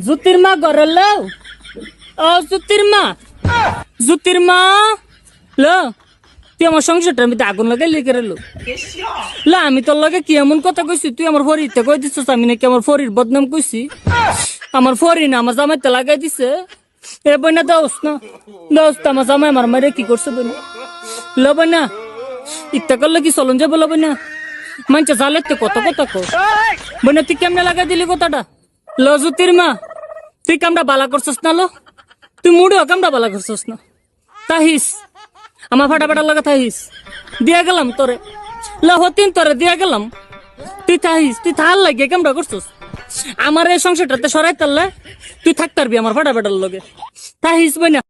জুতির মা ঘরে লো ও জুতির মা লো তুই আমার সংসারটার মধ্যে আগুন লাগাই লিখে রেলো লা আমি তোর লগে কি এমন কথা কইছি তুই আমার ফরিতে কই দিছিস আমি নাকি আমার ফরির বদনাম কইছি আমার ফরি না আমার জামাইতে লাগাই দিছে এ বইনা দোস্ত আমার জামাই আমার মারে কি করছে বইনা লো বইনা ইত্যা করলে কি চলন যাবো লো বইনা মানছে জালেতে কত কথা কো বইনা তুই কেমনে লাগাই দিলি কথাটা লো জুতির মা তুই কামটা বালা করছিস না লো তুই মুড়িও কামটা বালা করছিস না তাহিস আমার ফাটা লাগা থাহিস দিয়া গেলাম তোরে লহতিন তোরে দিয়া গেলাম তুই থাহিস তুই থাল লাগে কামটা করছিস আমার এই সংসারটাতে সরাই তারলে তুই থাকতে পারবি আমার ফাটার লগে থাহিস বই না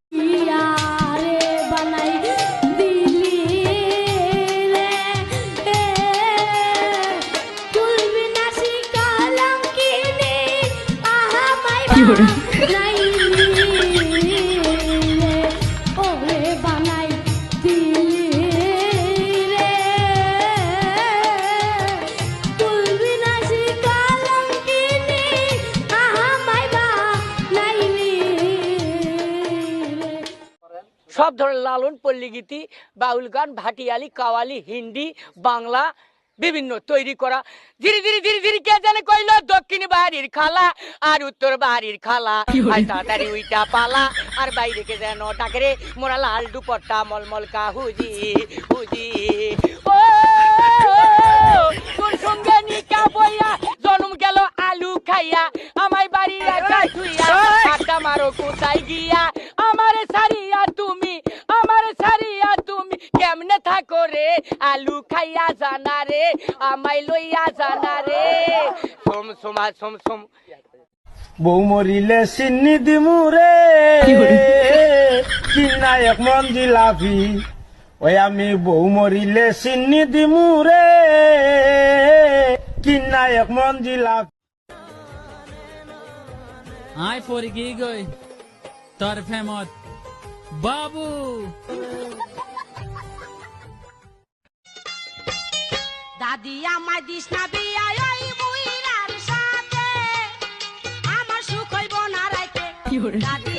সব ধরনের লালন পল্লী গীতি বাউল গান ভাটিয়ালি কাওয়ালি হিন্দি বাংলা বিভিন্ন তৈরি করা ধীরে ধীরে ধীরে ধীরে কে জানে কইলো দক্ষিণ বাড়ির খালা আর উত্তর বাড়ির খালা আর তাড়াতাড়ি উইটা পালা আর বাইরে কে যেন ডাকে রে মোরা লাল দুপট্টা মলমল কা হুজি হুজি ও তোর সঙ্গে নিকা বইয়া জন্ম গেল আলু খাইয়া আমায় বাড়ি রাখা ধুইয়া আটা মারো কোথায় গিয়া আমারে সারিয়া তুমি কেমনে থাকো রে আলু খাইয়া জানা রে আমায় লইয়া জানা রে সোম সোমা সোম সোম বউ মরিলে সিন্নি দিমু রে কিনায়ক মন জিলাপি ওই আমি বউ মরিলে সিন্নি দিমু রে কিনায়ক মন জিলাপি আয় পরি কি গই তোর ফেমত বাবু দাদি আমায় দিস না বিয়া ওই বুইরার সাথে আমার সুখ হইব না রাইতে দাদি